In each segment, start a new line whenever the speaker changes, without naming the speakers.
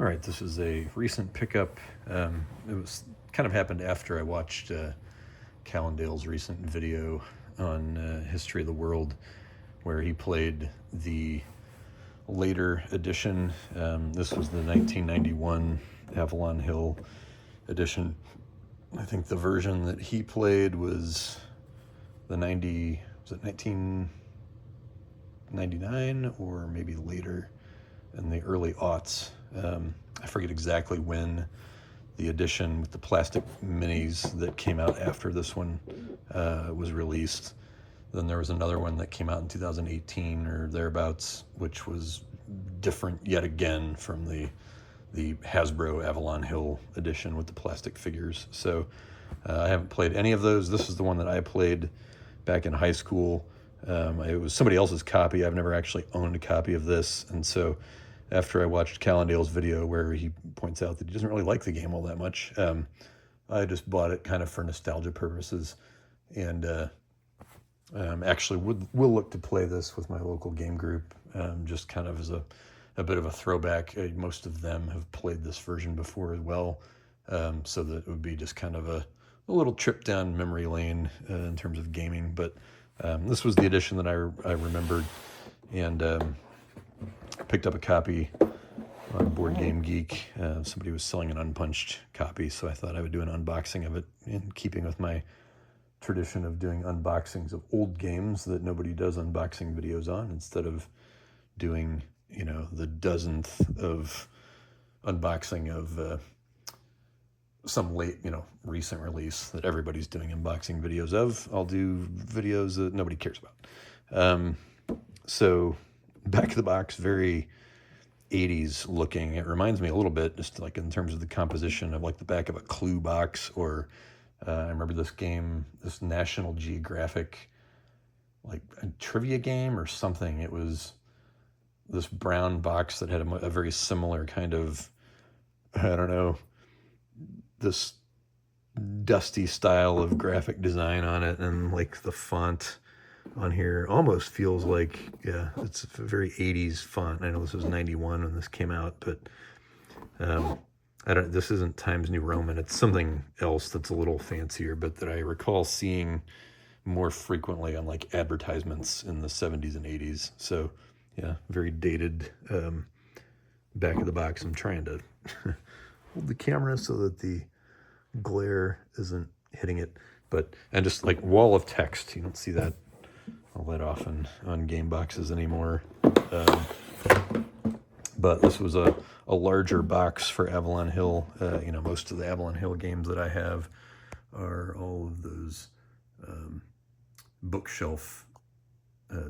All right, this is a recent pickup. It was kind of happened after I watched Callendale's recent video on History of the World, where he played the later edition. This was the 1991 Avalon Hill edition. I think the version that he played was the 1999 or maybe later in the early aughts. I forget exactly when the edition with the plastic minis that came out after this one was released. Then there was another one that came out in 2018 or thereabouts, which was different yet again from the Hasbro Avalon Hill edition with the plastic figures. So I haven't played any of those. This is the one that I played back in high school. It was somebody else's copy. I've never actually owned a copy of this. And so after I watched Callendale's video where he points out that he doesn't really like the game all that much, I just bought it kind of for nostalgia purposes. And actually will look to play this with my local game group, just kind of as a bit of a throwback. Most of them have played this version before as well, so that it would be just kind of a little trip down memory lane in terms of gaming. But this was the edition that I remembered, and I picked up a copy on Board Game Geek. Somebody was selling an unpunched copy, so I thought I would do an unboxing of it in keeping with my tradition of doing unboxings of old games that nobody does unboxing videos on, instead of doing, the dozenth of unboxing of some late, recent release that everybody's doing unboxing videos of. I'll do videos that nobody cares about. So back of the box, very 80s looking. It reminds me a little bit, just like in terms of the composition, of like the back of a Clue box, or I remember this game, this National Geographic, like a trivia game or something. It was this brown box that had a very similar kind of, I don't know, this dusty style of graphic design on it, and like the font on here almost feels like, it's a very 80s font. I know this was 91 when this came out, but this isn't Times New Roman. It's something else that's a little fancier, but that I recall seeing more frequently on like advertisements in the 70s and 80s. So yeah, very dated back of the box. I'm trying to hold the camera so that the glare isn't hitting it, and just like wall of text. You don't see that all that often on game boxes anymore. But this was a larger box for Avalon Hill. Most of the Avalon Hill games that I have are all of those bookshelf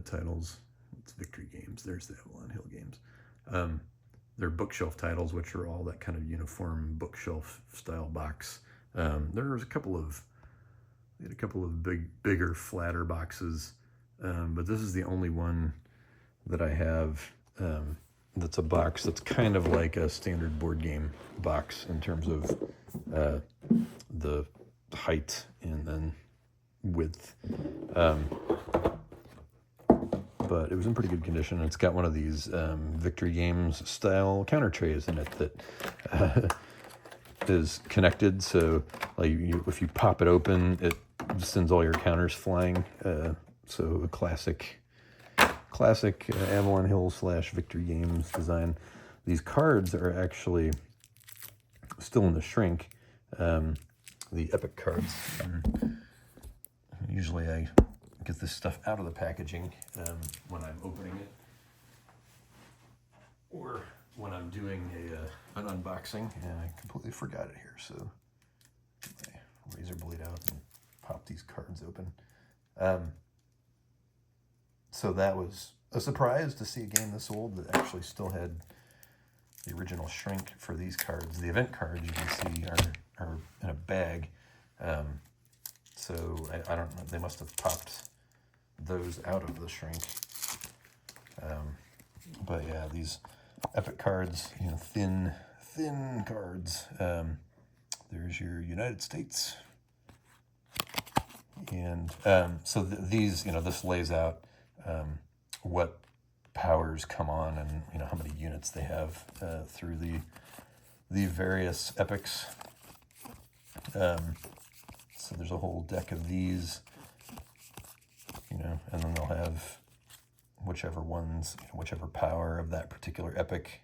titles. It's Victory Games. There's the Avalon Hill games. They're bookshelf titles, which are all that kind of uniform bookshelf style box. There was a couple of bigger, flatter boxes, but this is the only one that I have that's a box that's kind of like a standard board game box in terms of the height and then width. But it was in pretty good condition. It's got one of these Victory Games style counter trays in it that is connected. So like if you pop it open, it sends all your counters flying. So a classic Avalon Hill / Victory Games design. These cards are actually still in the shrink, the Epic cards. Usually I get this stuff out of the packaging when I'm opening it, or when I'm doing an unboxing, and I completely forgot it here, so get my razor blade out and pop these cards open. So that was a surprise to see a game this old that actually still had the original shrink for these cards. The event cards, you can see, are in a bag. So I don't know, they must have popped those out of the shrink. But yeah, these Epic cards, thin cards. There's your United States. And so these, this lays out what powers come on, and how many units they have through the various epics. So there's a whole deck of these, and then they'll have whichever ones, whichever power of that particular epic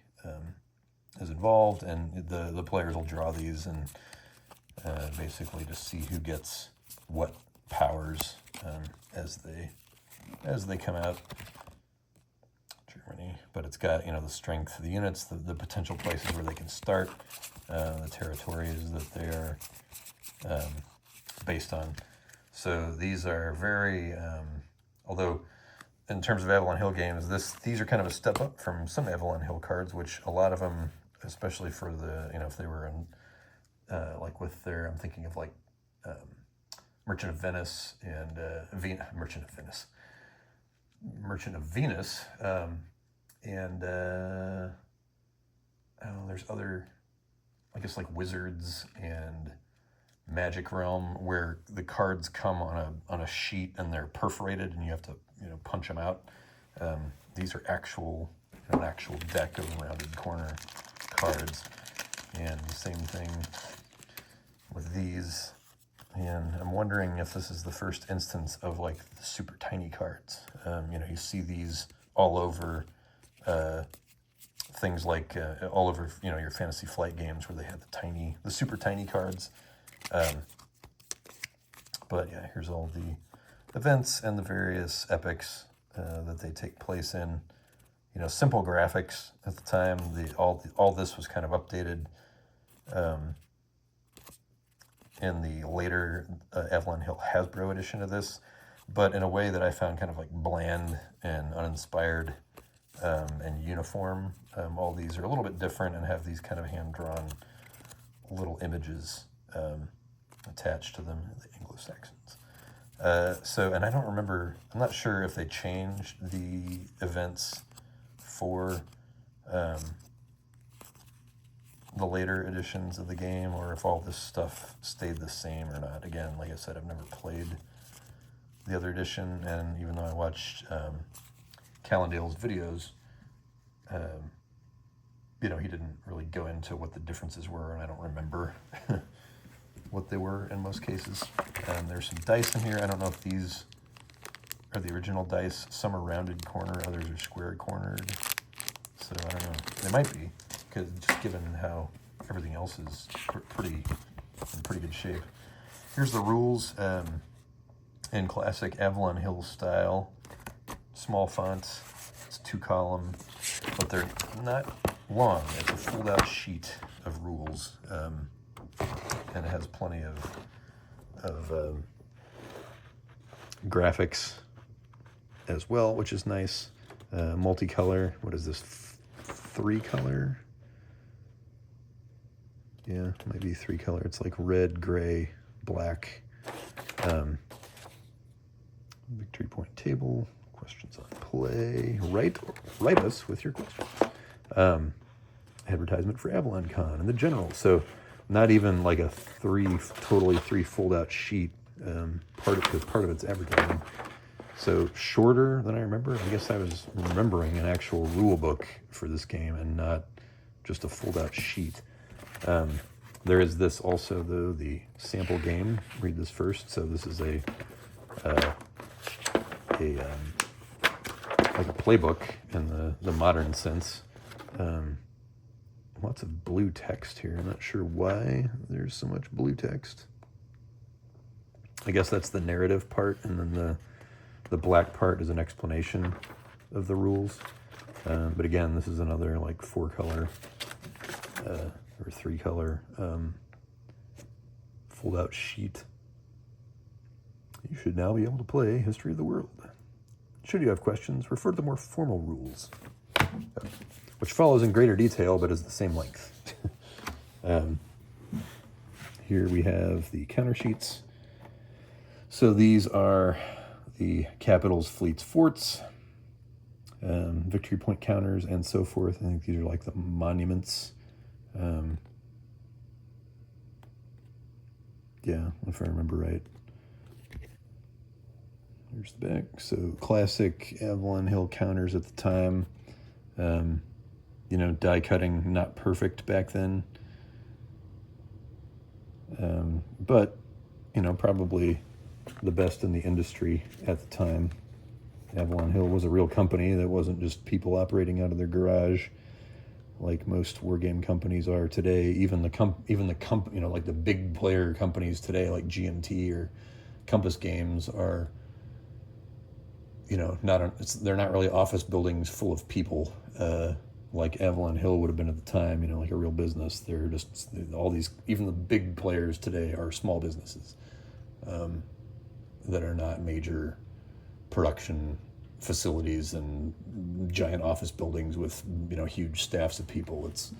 is involved, and the players will draw these and basically just see who gets what powers as they come out. Germany, but it's got the strength of the units, the potential places where they can start, the territories that they are based on. So these are very, although in terms of Avalon Hill games, these are kind of a step up from some Avalon Hill cards, which a lot of them, especially for the, if they were in, like with their, I'm thinking of like Merchant of Venice and Merchant of Venus, and there's other, I guess, like Wizards and Magic Realm, where the cards come on a sheet and they're perforated and you have to punch them out. These are an actual deck of rounded corner cards, and the same thing with these. And I'm wondering if this is the first instance of like the super tiny cards. You see these all over things like all over your Fantasy Flight games where they have the super tiny cards. But yeah, here's all the events and the various epics that they take place in. Simple graphics at the time. All this was kind of updated in the later Avalon Hill Hasbro edition of this, but in a way that I found kind of like bland and uninspired and uniform. All these are a little bit different and have these kind of hand-drawn little images attached to them, the Anglo-Saxons. And I don't remember, I'm not sure if they changed the events for the later editions of the game, or if all this stuff stayed the same or not. Again, like I said, I've never played the other edition, and even though I watched Callendale's videos, he didn't really go into what the differences were, and I don't remember what they were in most cases. There's some dice in here. I don't know if these are the original dice. Some are rounded corner, others are square cornered. So I don't know. They might be, because just given how everything else is in pretty good shape. Here's the rules in classic Avalon Hill style. Small fonts. It's 2-column, but they're not long. It's a fold-out sheet of rules, and it has plenty of graphics as well, which is nice. Multicolor. What is this? 3-color? Yeah, maybe 3-color. It's like red, gray, black. Victory point table. Questions on play. Write us with your questions. Advertisement for Avalon Con and the General. So not even like a totally three fold-out sheet. Because part of it's advertising. So shorter than I remember. I guess I was remembering an actual rule book for this game and not just a fold-out sheet. There is this also, though, the sample game. Read this first. So this is like a playbook in the modern sense. Lots of blue text here. I'm not sure why there's so much blue text. I guess that's the narrative part, and then the black part is an explanation of the rules. But again, this is another like 4-color or 3-color fold-out sheet. You should now be able to play History of the World. Should you have questions, refer to the more formal rules, which follows in greater detail but is the same length. Here we have the counter sheets. So these are the capitals, fleets, forts, victory point counters, and so forth. I think these are like the monuments. Yeah, if I remember right. Here's the back. So classic Avalon Hill counters at the time. Die cutting not perfect back then. But, probably the best in the industry at the time. Avalon Hill was a real company that wasn't just people operating out of their garage like most war game companies are today. Even like the big player companies today, like GMT or Compass Games, are they're not really office buildings full of people like Avalon Hill would have been at the time. Like a real business. They're just all these. Even the big players today are small businesses that are not major production facilities and giant office buildings with huge staffs of people. It's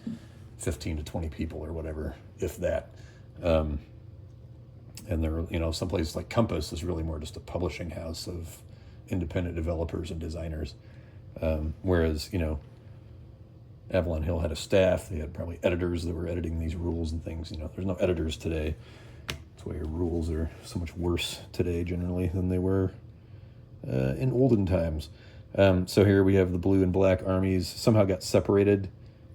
15 to 20 people or whatever, if that. And there, some places like Compass is really more just a publishing house of independent developers and designers. Whereas, Avalon Hill had a staff. They had probably editors that were editing these rules and things. There's no editors today. That's why your rules are so much worse today generally than they were in olden times. So here we have the blue and black armies somehow got separated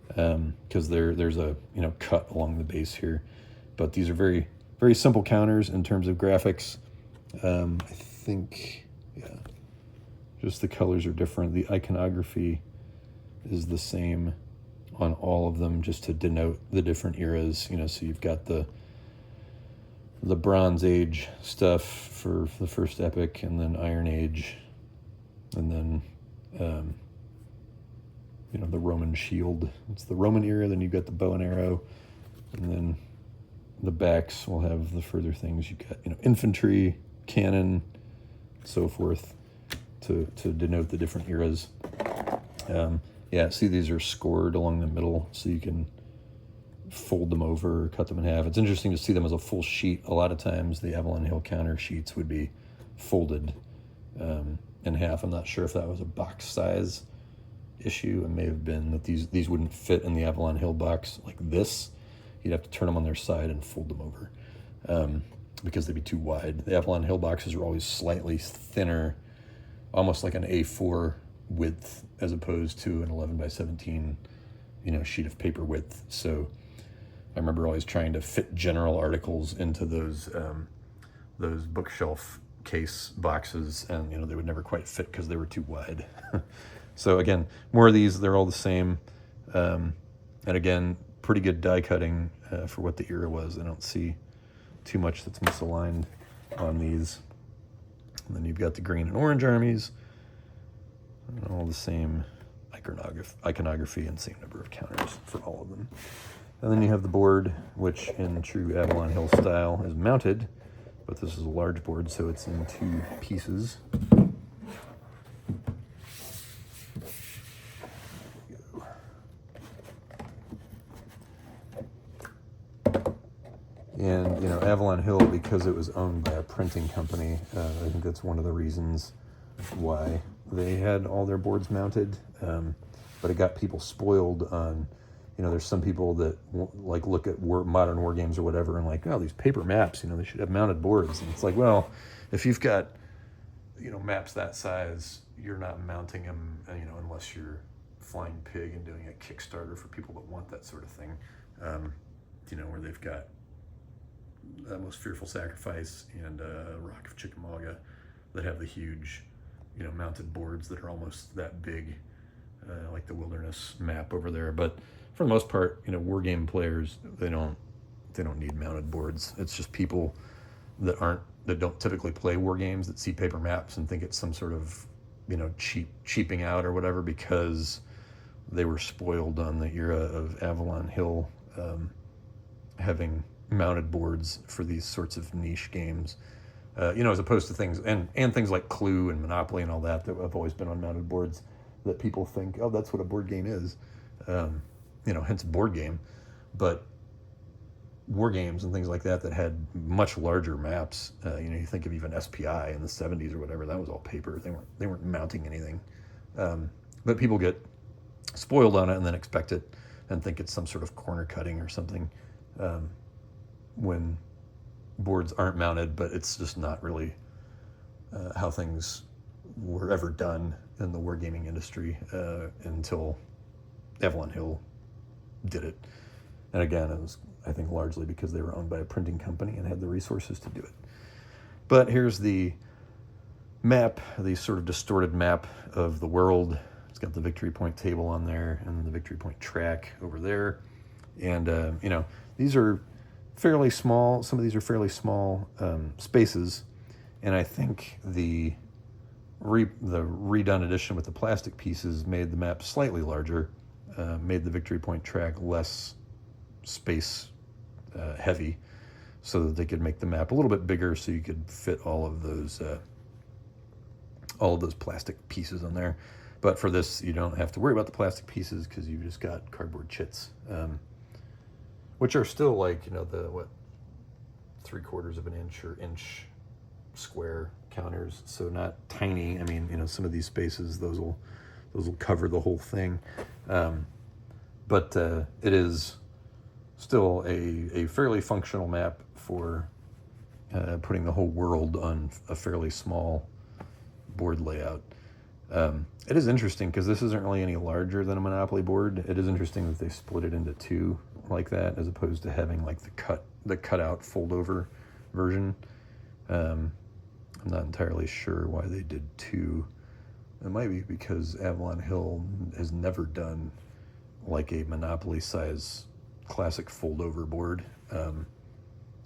because there's a cut along the base here. But these are very, very simple counters in terms of graphics. I think, just the colors are different. The iconography is the same on all of them, just to denote the different eras. So you've got the Bronze Age stuff for the first epic, and then Iron Age, and then the Roman shield. It's the Roman era. Then you've got the bow and arrow, and then the backs will have the further things. You've got infantry, cannon, so forth, to denote the different eras. See, these are scored along the middle, so you can fold them over or cut them in half. It's interesting to see them as a full sheet. A lot of times the Avalon Hill counter sheets would be folded in half. I'm not sure if that was a box size issue. It may have been that these wouldn't fit in the Avalon Hill box like this. You'd have to turn them on their side and fold them over because they'd be too wide. The Avalon Hill boxes are always slightly thinner, almost like an A4 width as opposed to an 11 by 17 sheet of paper width. So I remember always trying to fit general articles into those bookshelf case boxes, and they would never quite fit because they were too wide. So again, more of these. They're all the same, and again, pretty good die cutting for what the era was. I don't see too much that's misaligned on these. And then you've got the green and orange armies, and all the same iconography and same number of counters for all of them. And then you have the board, which in true Avalon Hill style is mounted, but this is a large board, so it's in two pieces. And, Avalon Hill, because it was owned by a printing company, I think that's one of the reasons why they had all their boards mounted. But it got people spoiled on, there's some people that look at modern war games or whatever and like, oh, these paper maps, they should have mounted boards. And it's like, well, if you've got, maps that size, you're not mounting them, unless you're Flying Pig and doing a Kickstarter for people that want that sort of thing, where they've got Most Fearful Sacrifice and Rock of Chickamauga that have the huge, mounted boards that are almost that big, like the Wilderness map over there. But for the most part, war game players, they don't need mounted boards. It's just people that don't typically play war games that see paper maps and think it's some sort of, cheaping out or whatever because they were spoiled on the era of Avalon Hill having mounted boards for these sorts of niche games. As opposed to things and things like Clue and Monopoly and all that have always been on mounted boards that people think, oh, that's what a board game is, hence board game. But war games and things like that had much larger maps. You think of even SPI in the 70s or whatever, that was all paper. They weren't mounting anything. But people get spoiled on it and then expect it and think it's some sort of corner cutting or something when boards aren't mounted, but it's just not really how things were ever done in the wargaming industry until Avalon Hill did it. And again, it was, I think, largely because they were owned by a printing company and had the resources to do it. But here's the map, the sort of distorted map of the world. It's got the Victory Point table on there and the Victory Point track over there. And, these are fairly small. Some of these are fairly small spaces. And I think the redone edition with the plastic pieces made the map slightly larger, made the Victory Point track less space heavy, so that they could make the map a little bit bigger, so you could fit all of those plastic pieces on there. But for this, you don't have to worry about the plastic pieces because you've just got cardboard chits, which are still like, the 3/4 of an inch or inch square counters, so not tiny. I mean, some of these spaces, those will cover the whole thing, but it is still a fairly functional map for putting the whole world on a fairly small board layout. It is interesting because this isn't really any larger than a Monopoly board. It is interesting that they split it into two like that, as opposed to having like the cutout fold over version. I'm not entirely sure why they did two. It might be because Avalon Hill has never done like a Monopoly size classic fold over board. I'm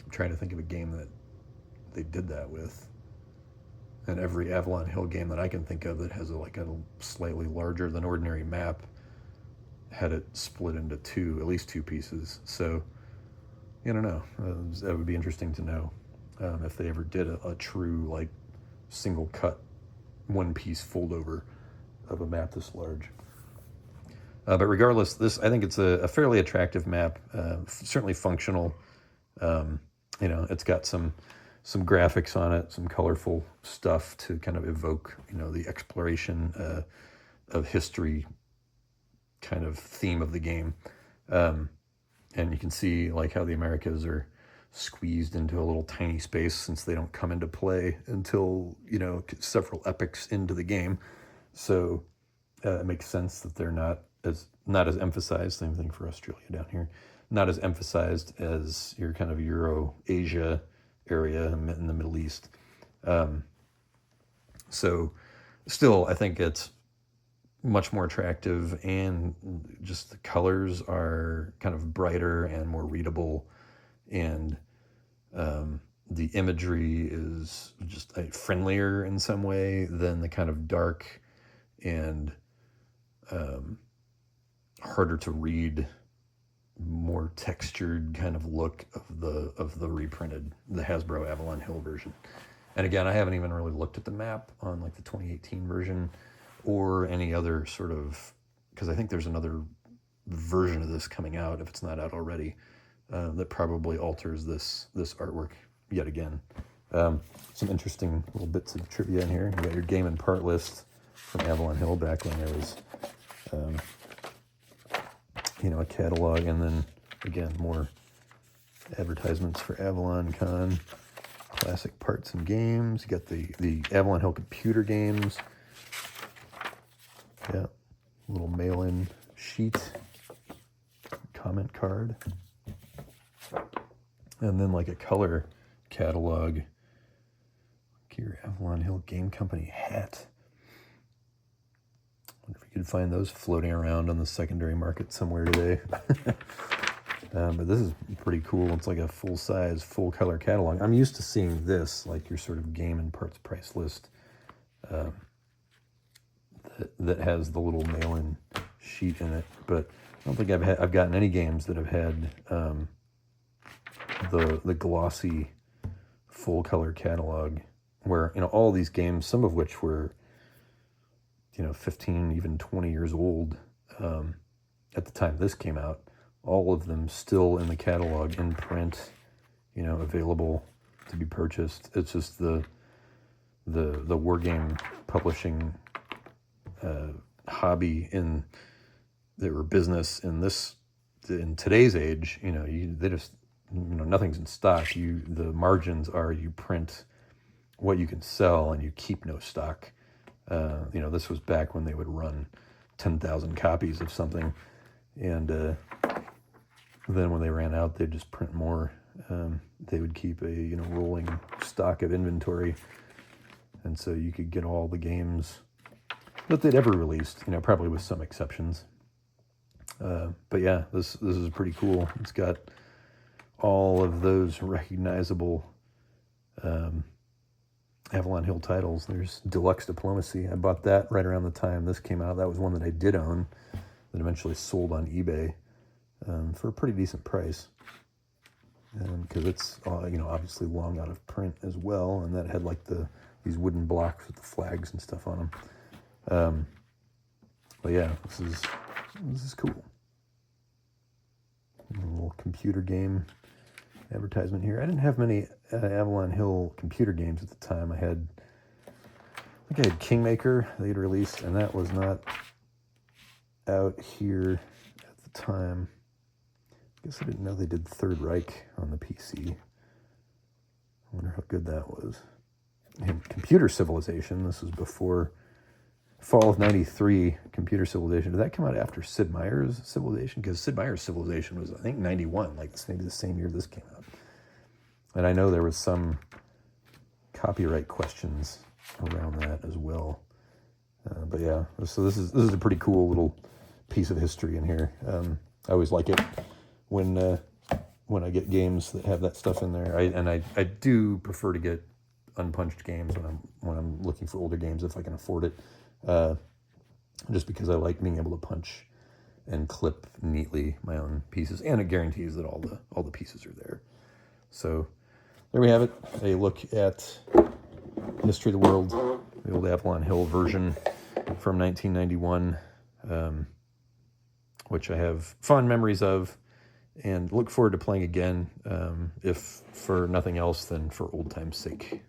trying to think of a game that they did that with. And every Avalon Hill game that I can think of that has a slightly larger than ordinary map had it split into two, at least two pieces. So, I don't know. That would be interesting to know if they ever did a true single cut, one piece fold over of a map this large. But regardless, I think it's a fairly attractive map, certainly functional. It's got some graphics on it, some colorful stuff to kind of evoke, the exploration of history kind of theme of the game. And you can see how the Americas are squeezed into a little tiny space, since they don't come into play until, several epochs into the game. So it makes sense that they're not as emphasized. Same thing for Australia down here. Not as emphasized as your kind of Euro-Asia area in the Middle East. So still, I think it's much more attractive, and just the colors are kind of brighter and more readable, and the imagery is just friendlier in some way than the kind of dark and harder to read, more textured kind of look of the reprinted, the Hasbro Avalon Hill version. And again, I haven't even really looked at the map on the 2018 version or any other sort of, because I think there's another version of this coming out, if it's not out already, that probably alters this artwork yet again. Some interesting little bits of trivia in here. You got your game and part list from Avalon Hill back when there was a catalog, and then again more advertisements for Avalon Con, classic parts and games. You got the Avalon Hill computer games. Yeah, little mail-in sheet, comment card, and then a color catalog. Your Avalon Hill Game Company hat. Wonder if you could find those floating around on the secondary market somewhere today. But this is pretty cool. It's like a full-size, full-color catalog. I'm used to seeing this, your sort of game and parts price list that has the little mail-in sheet in it. But I don't think I've gotten any games that have had the glossy full-color catalog, where all these games, some of which were 15, even 20 years old at the time this came out, all of them still in the catalog in print, available to be purchased. It's just the wargame publishing hobby in their business in today's age. They just nothing's in stock. The margins are you print what you can sell, and you keep no stock. This was back when they would run 10,000 copies of something, and then when they ran out, they'd just print more. They would keep a rolling stock of inventory, and so you could get all the games that they'd ever released. Probably with some exceptions. But yeah, this is pretty cool. It's got all of those recognizable Avalon Hill titles. There's Deluxe Diplomacy. I bought that right around the time this came out. That was one that I did own that eventually sold on eBay for a pretty decent price. Because it's obviously long out of print as well, and that had like these wooden blocks with the flags and stuff on them. But yeah, this is cool. A little computer game advertisement here. I didn't have many Avalon Hill computer games at the time. I think I had Kingmaker they'd released, and that was not out here at the time. I guess I didn't know they did Third Reich on the PC. I wonder how good that was. And Computer Civilization, this was before Fall of '93. Computer Civilization, did that come out after Sid Meier's Civilization? Because Sid Meier's Civilization was, I think, '91, like maybe the same year this came out. And I know there was some copyright questions around that as well. But yeah, so this is a pretty cool little piece of history in here. I always like it when I get games that have that stuff in there. I do prefer to get unpunched games when I'm looking for older games if I can afford it. Just because I like being able to punch and clip neatly my own pieces, and it guarantees that all the pieces are there. So there we have it, a look at History of the World, the old Avalon Hill version from 1991, which I have fond memories of, and look forward to playing again, if for nothing else than for old time's sake.